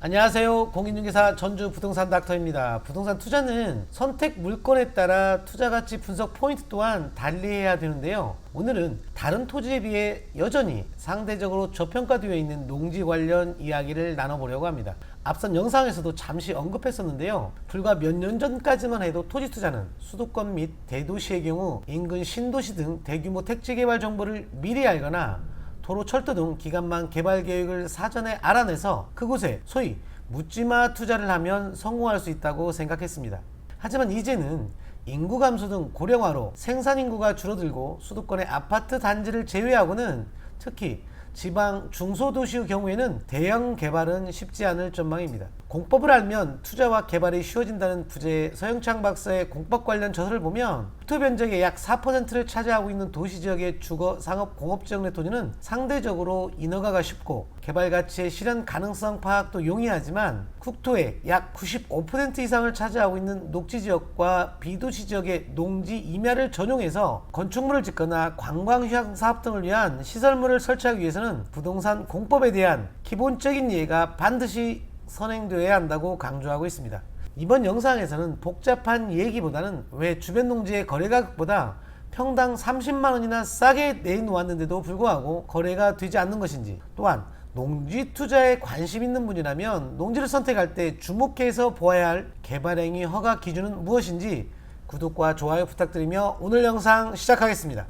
안녕하세요. 공인중개사 전주 부동산 닥터입니다. 부동산 투자는 선택 물건에 따라 투자가치 분석 포인트 또한 달리해야 되는데요. 오늘은 다른 토지에 비해 여전히 상대적으로 저평가되어 있는 농지 관련 이야기를 나눠보려고 합니다. 앞선 영상에서도 잠시 언급했었는데요. 불과 몇 년 전까지만 해도 토지 투자는 수도권 및 대도시의 경우 인근 신도시 등 대규모 택지 개발 정보를 미리 알거나 도로, 철도 등 기간만 개발 계획을 사전에 알아내서 그곳에 소위 묻지마 투자를 하면 성공할 수 있다고 생각했습니다. 하지만 이제는 인구 감소 등 고령화로 생산 인구가 줄어들고 수도권의 아파트 단지를 제외하고는 특히 지방 중소도시의 경우에는 대형 개발은 쉽지 않을 전망입니다. 공법을 알면 투자와 개발이 쉬워진다는 부제 서영창 박사의 공법 관련 저서를 보면 국토 면적의 약 4%를 차지하고 있는 도시지역의 주거, 상업, 공업지역 내 토지는 상대적으로 인허가가 쉽고 개발 가치의 실현 가능성 파악도 용이하지만 국토의 약 95% 이상을 차지하고 있는 녹지지역과 비도시지역의 농지 임야를 전용해서 건축물을 짓거나 관광휴양 사업 등을 위한 시설물을 설치하기 위해서는 부동산 공법에 대한 기본적인 이해가 반드시 선행되어야 한다고 강조하고 있습니다. 이번 영상에서는 복잡한 얘기보다는 왜 주변 농지의 거래가격보다 평당 30만원이나 싸게 내놓았는데도 불구하고 거래가 되지 않는 것인지, 또한 농지 투자에 관심 있는 분이라면 농지를 선택할 때 주목해서 보아야 할 개발행위 허가 기준은 무엇인지 구독과 좋아요 부탁드리며 오늘 영상 시작하겠습니다.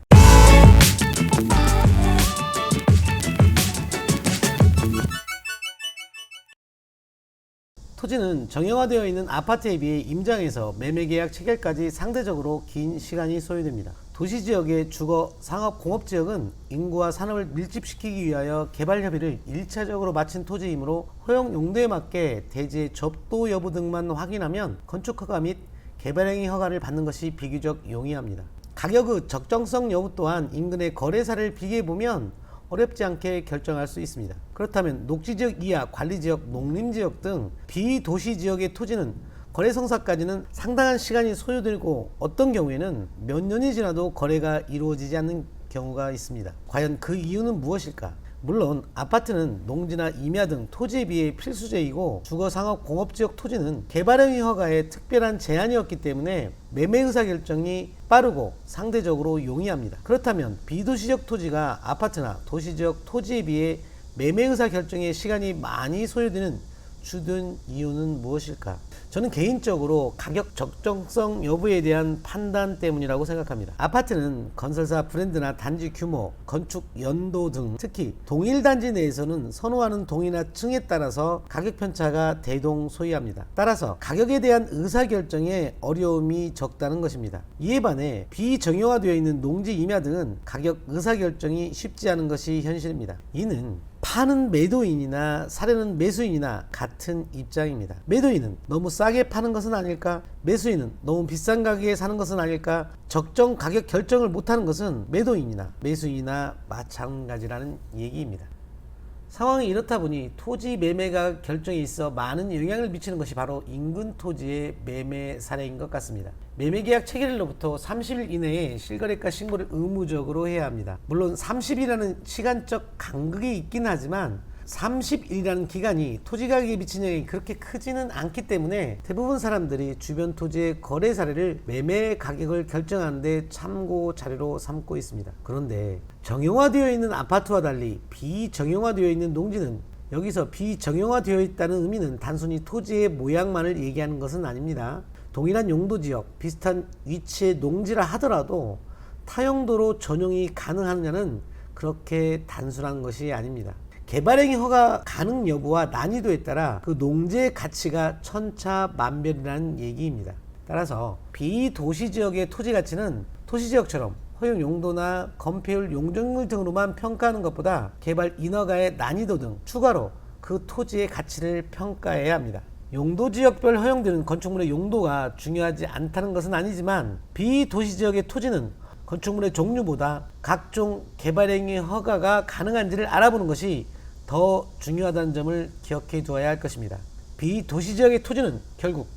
토지는 정형화되어 있는 아파트에 비해 임장에서 매매계약 체결까지 상대적으로 긴 시간이 소요됩니다. 도시지역의 주거, 상업, 공업지역은 인구와 산업을 밀집시키기 위하여 개발협의를 1차적으로 마친 토지이므로 허용 용도에 맞게 대지의 접도 여부 등만 확인하면 건축허가 및 개발행위 허가를 받는 것이 비교적 용이합니다. 가격의 적정성 여부 또한 인근의 거래사를 비교해보면 어렵지 않게 결정할 수 있습니다. 그렇다면 녹지지역 이하 관리지역, 농림지역 등 비도시지역의 토지는 거래 성사까지는 상당한 시간이 소요되고 어떤 경우에는 몇 년이 지나도 거래가 이루어지지 않는 경우가 있습니다. 과연 그 이유는 무엇일까? 물론 아파트는 농지나 임야 등 토지에 비해 필수제이고 주거, 상업, 공업지역 토지는 개발행위 허가에 특별한 제한이 없기 때문에 매매 의사결정이 빠르고 상대적으로 용이합니다. 그렇다면 비도시적 토지가 아파트나 도시지역 토지에 비해 매매 의사결정에 시간이 많이 소요되는 주된 이유는 무엇일까? 저는 개인적으로 가격 적정성 여부에 대한 판단 때문이라고 생각합니다. 아파트는 건설사 브랜드나 단지 규모, 건축 연도 등 특히 동일 단지 내에서는 선호하는 동이나 층에 따라서 가격 편차가 대동소이합니다. 따라서 가격에 대한 의사결정에 어려움이 적다는 것입니다. 이에 반해 비정형화되어 있는 농지 임야 등은 가격 의사결정이 쉽지 않은 것이 현실입니다. 이는 파는 매도인이나 사려는 매수인이나 같은 입장입니다. 매도인은 너무 싸게 파는 것은 아닐까? 매수인은 너무 비싼 가격에 사는 것은 아닐까? 적정 가격 결정을 못하는 것은 매도인이나 매수인이나 마찬가지라는 얘기입니다. 상황이 이렇다 보니 토지 매매가 결정에 있어 많은 영향을 미치는 것이 바로 인근 토지의 매매 사례인 것 같습니다. 매매계약 체결일로부터 30일 이내에 실거래가 신고를 의무적으로 해야 합니다. 물론 30일이라는 시간적 간극이 있긴 하지만 30일이라는 기간이 토지 가격에 미친 영향이 그렇게 크지는 않기 때문에 대부분 사람들이 주변 토지의 거래 사례를 매매 가격을 결정하는 데 참고 자료로 삼고 있습니다. 그런데 정형화되어 있는 아파트와 달리 비정형화되어 있는 농지는, 여기서 비정형화되어 있다는 의미는 단순히 토지의 모양만을 얘기하는 것은 아닙니다. 동일한 용도지역, 비슷한 위치의 농지라 하더라도 타용도로 전용이 가능하느냐는 그렇게 단순한 것이 아닙니다. 개발행위 허가 가능 여부와 난이도에 따라 그 농지의 가치가 천차만별이라는 얘기입니다. 따라서 비도시지역의 토지 가치는 도시지역처럼 허용 용도나 건폐율, 용적률 등으로만 평가하는 것보다 개발 인허가의 난이도 등 추가로 그 토지의 가치를 평가해야 합니다. 용도지역별 허용되는 건축물의 용도가 중요하지 않다는 것은 아니지만 비도시지역의 토지는 건축물의 종류보다 각종 개발행위 허가가 가능한지를 알아보는 것이 더 중요하다는 점을 기억해 두어야 할 것입니다. 비도시지역의 토지는 결국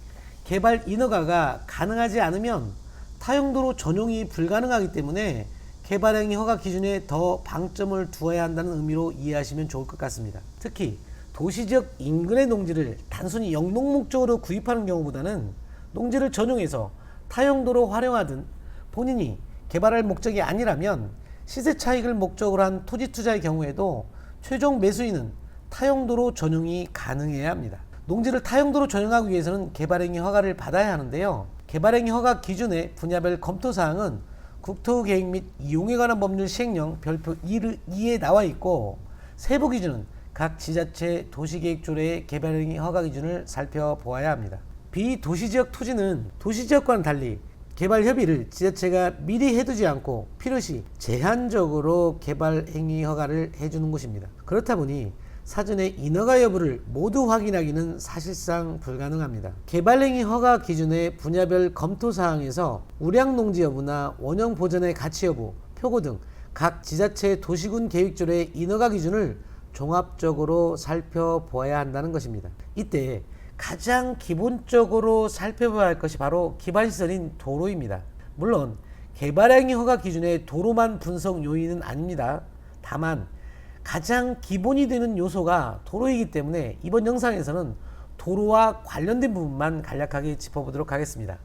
개발 인허가가 가능하지 않으면 타용도로 전용이 불가능하기 때문에 개발행위 허가 기준에 더 방점을 두어야 한다는 의미로 이해하시면 좋을 것 같습니다. 특히 도시지역 인근의 농지를 단순히 영농 목적으로 구입하는 경우보다는 농지를 전용해서 타용도로 활용하든 본인이 개발할 목적이 아니라면 시세 차익을 목적으로 한 토지 투자의 경우에도 최종 매수인은 타용도로 전용이 가능해야 합니다. 농지를 타용도로 전용하기 위해서는 개발행위 허가를 받아야 하는데요. 개발행위 허가 기준의 분야별 검토사항은 국토계획 및 이용에 관한 법률 시행령 별표 2에 나와 있고, 세부 기준은 각 지자체 도시계획조례의 개발행위 허가 기준을 살펴보아야 합니다. 비도시지역 토지는 도시지역과는 달리 개발 협의를 지자체가 미리 해두지 않고 필요시 제한적으로 개발행위 허가를 해주는 곳입니다. 그렇다 보니 사전에 인허가 여부를 모두 확인하기는 사실상 불가능합니다. 개발행위 허가 기준의 분야별 검토사항에서 우량농지 여부나 원형 보전의 가치 여부, 표고 등 각 지자체 도시군 계획조례의 인허가 기준을 종합적으로 살펴보아야 한다는 것입니다. 이때 가장 기본적으로 살펴봐야 할 것이 바로 기반시설인 도로입니다. 물론 개발행위 허가 기준의 도로만 분석 요인은 아닙니다. 다만 가장 기본이 되는 요소가 도로이기 때문에 이번 영상에서는 도로와 관련된 부분만 간략하게 짚어보도록 하겠습니다.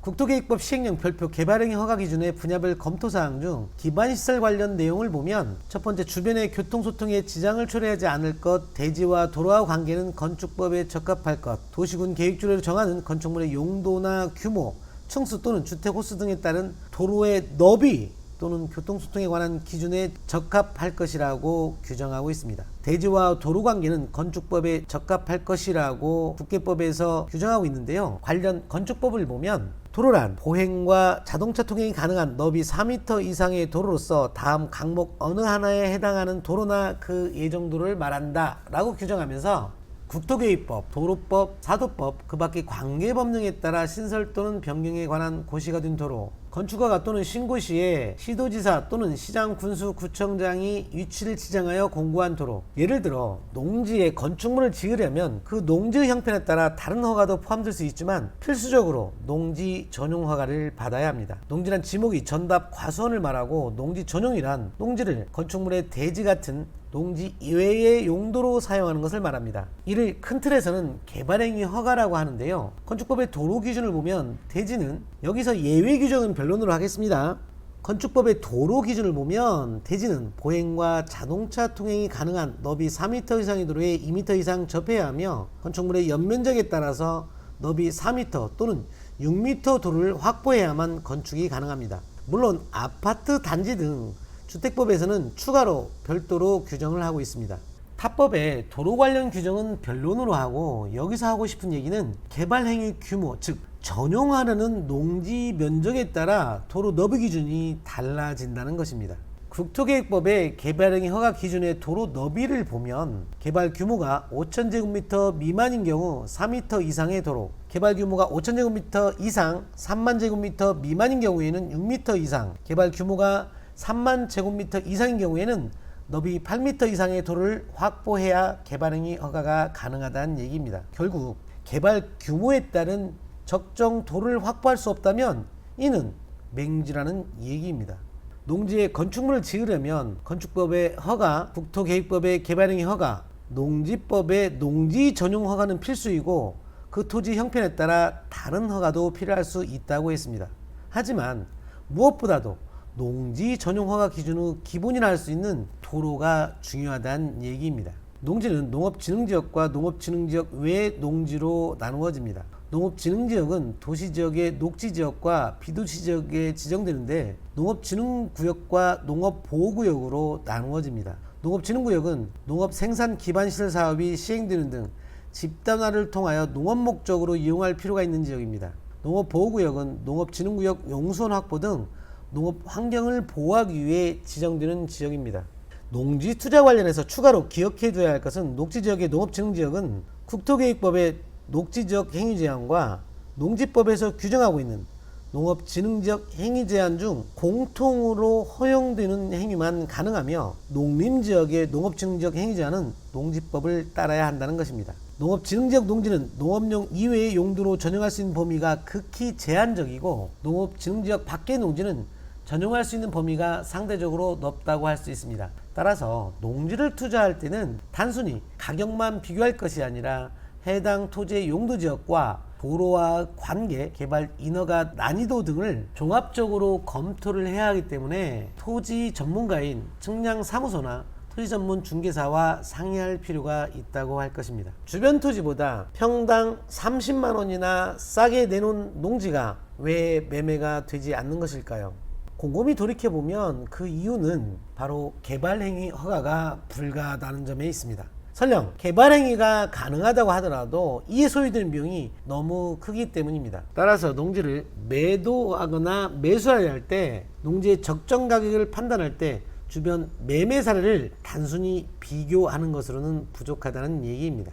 국토계획법 시행령 별표 개발행위 허가 기준의 분야별 검토사항 중 기반시설 관련 내용을 보면, 첫 번째, 주변의 교통소통에 지장을 초래하지 않을 것, 대지와 도로와 관계는 건축법에 적합할 것, 도시군 계획조례로 정하는 건축물의 용도나 규모, 층수 또는 주택 호수 등에 따른 도로의 너비 또는 교통소통에 관한 기준에 적합할 것이라고 규정하고 있습니다. 대지와 도로 관계는 건축법에 적합할 것이라고 국계법에서 규정하고 있는데요. 관련 건축법을 보면 도로란 보행과 자동차 통행이 가능한 너비 4m 이상의 도로로서 다음 항목 어느 하나에 해당하는 도로나 그 예정도를 말한다 라고 규정하면서 국토계획법, 도로법, 사도법, 그 밖의 관계법령에 따라 신설 또는 변경에 관한 고시가 된 도로, 건축허가 또는 신고 시에 시도지사 또는 시장 군수 구청장이 위치를 지정하여 공고한 도로, 예를 들어 농지에 건축물을 지으려면 그 농지의 형편에 따라 다른 허가도 포함될 수 있지만 필수적으로 농지 전용 허가를 받아야 합니다. 농지란 지목이 전답 과수원을 말하고, 농지 전용이란 농지를 건축물의 대지 같은 농지 이외의 용도로 사용하는 것을 말합니다. 이를 큰 틀에서는 개발행위 허가라고 하는데요. 건축법의 도로 기준을 보면 대지는, 여기서 예외 규정은 변론으로 하겠습니다. 건축법의 도로 기준을 보면 대지는 보행과 자동차 통행이 가능한 너비 4m 이상의 도로에 2m 이상 접해야 하며, 건축물의 연면적에 따라서 너비 4m 또는 6m 도로를 확보해야만 건축이 가능합니다. 물론 아파트 단지 등 주택법에서는 추가로 별도로 규정을 하고 있습니다. 타법의 도로 관련 규정은 변론으로 하고, 여기서 하고 싶은 얘기는 개발행위 규모, 즉 전용하려는 농지 면적에 따라 도로 너비 기준이 달라진다는 것입니다. 국토계획법의 개발행위 허가 기준의 도로 너비를 보면 개발 규모가 5,000제곱미터 미만인 경우 4m 이상의 도로, 개발 규모가 5,000제곱미터 이상 30,000제곱미터 미만인 경우에는 6m 이상, 개발 규모가 3만 제곱미터 이상인 경우에는 너비 8m 이상의 도로를 확보해야 개발행위 허가가 가능하다는 얘기입니다. 결국 개발 규모에 따른 적정 도로를 확보할 수 없다면 이는 맹지라는 얘기입니다. 농지에 건축물을 지으려면 건축법의 허가, 국토계획법의 개발행위 허가, 농지법의 농지 전용 허가는 필수이고, 그 토지 형편에 따라 다른 허가도 필요할 수 있다고 했습니다. 하지만 무엇보다도 농지 전용 허가 기준의 기본이라 할 수 있는 도로가 중요하다는 얘기입니다. 농지는 농업진흥지역과 농업진흥지역 외 농지로 나누어집니다. 농업진흥지역은 도시지역의 녹지지역과 비도시지역에 지정되는데, 농업진흥구역과 농업보호구역으로 나누어집니다. 농업진흥구역은 농업생산기반시설 사업이 시행되는 등 집단화를 통하여 농업 목적으로 이용할 필요가 있는 지역입니다. 농업보호구역은 농업진흥구역 용수원 확보 등 농업 환경을 보호하기 위해 지정되는 지역입니다. 농지 투자 관련해서 추가로 기억해 둬야 할 것은, 녹지지역의 농업진흥지역은 국토계획법의 녹지지역 행위제한과 농지법에서 규정하고 있는 농업진흥지역 행위제한 중 공통으로 허용되는 행위만 가능하며, 농림지역의 농업진흥지역 행위제한은 농지법을 따라야 한다는 것입니다. 농업진흥지역 농지는 농업용 이외의 용도로 전용할 수 있는 범위가 극히 제한적이고, 농업진흥지역 밖의 농지는 전용할 수 있는 범위가 상대적으로 넓다고 할 수 있습니다. 따라서 농지를 투자할 때는 단순히 가격만 비교할 것이 아니라 해당 토지의 용도 지역과 도로와 관계, 개발 인허가 난이도 등을 종합적으로 검토를 해야 하기 때문에 토지 전문가인 측량사무소나 토지 전문 중개사와 상의할 필요가 있다고 할 것입니다. 주변 토지보다 평당 30만 원이나 싸게 내놓은 농지가 왜 매매가 되지 않는 것일까요? 곰곰이 돌이켜보면 그 이유는 바로 개발행위 허가가 불가하다는 점에 있습니다. 설령 개발행위가 가능하다고 하더라도 이에 소요되는 비용이 너무 크기 때문입니다. 따라서 농지를 매도하거나 매수하려 할 때 농지의 적정 가격을 판단할 때 주변 매매 사례를 단순히 비교하는 것으로는 부족하다는 얘기입니다.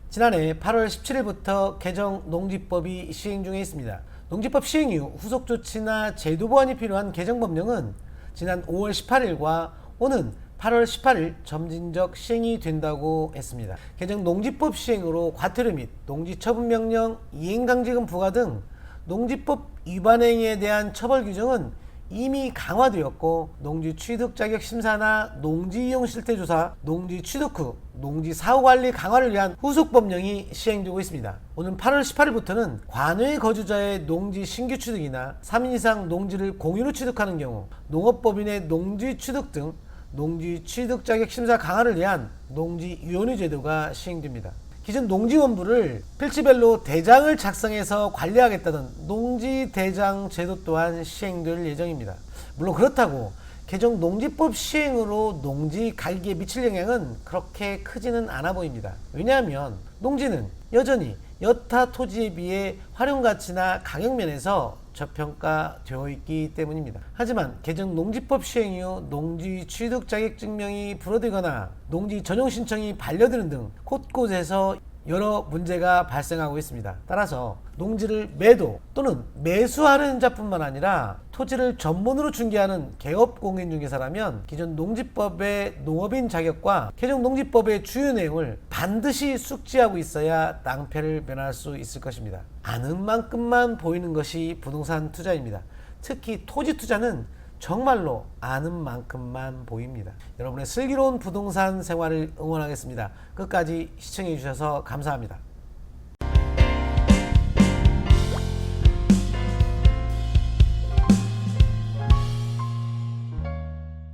지난해 8월 17일부터 개정 농지법이 시행 중에 있습니다. 농지법 시행 이후 후속 조치나 제도 보완이 필요한 개정법령은 지난 5월 18일과 오는 8월 18일 점진적 시행이 된다고 했습니다. 개정 농지법 시행으로 과태료 및 농지처분명령, 이행강제금 부과 등 농지법 위반 행위에 대한 처벌 규정은 이미 강화되었고 농지 취득 자격 심사나 농지 이용 실태 조사, 농지 취득 후 농지 사후 관리 강화를 위한 후속 법령이 시행되고 있습니다. 오는 8월 18일부터는 관외 거주자의 농지 신규 취득이나 3인 이상 농지를 공유로 취득하는 경우 농업법인의 농지 취득 등 농지 취득 자격 심사 강화를 위한 농지위원회 제도가 시행됩니다. 기존 농지원부를 필지별로 대장을 작성해서 관리하겠다던 농지대장 제도 또한 시행될 예정입니다. 물론 그렇다고 개정 농지법 시행으로 농지 가격에 미칠 영향은 그렇게 크지는 않아 보입니다. 왜냐하면 농지는 여전히 여타 토지에 비해 활용가치나 가격면에서 저평가되어 있기 때문입니다. 하지만 개정 농지법 시행 이후 농지 취득 자격 증명이 불어되거나 농지 전용 신청이 반려되는 등 곳곳에서 여러 문제가 발생하고 있습니다. 따라서 농지를 매도 또는 매수하는 자뿐만 아니라 토지를 전문으로 중개하는 개업공인중개사라면 기존 농지법의 농업인 자격과 개정 농지법의 주요 내용을 반드시 숙지하고 있어야 낭패를 면할 수 있을 것입니다. 아는 만큼만 보이는 것이 부동산 투자입니다. 특히 토지 투자는 정말로 아는 만큼만 보입니다. 여러분의 슬기로운 부동산 생활을 응원하겠습니다. 끝까지 시청해 주셔서 감사합니다.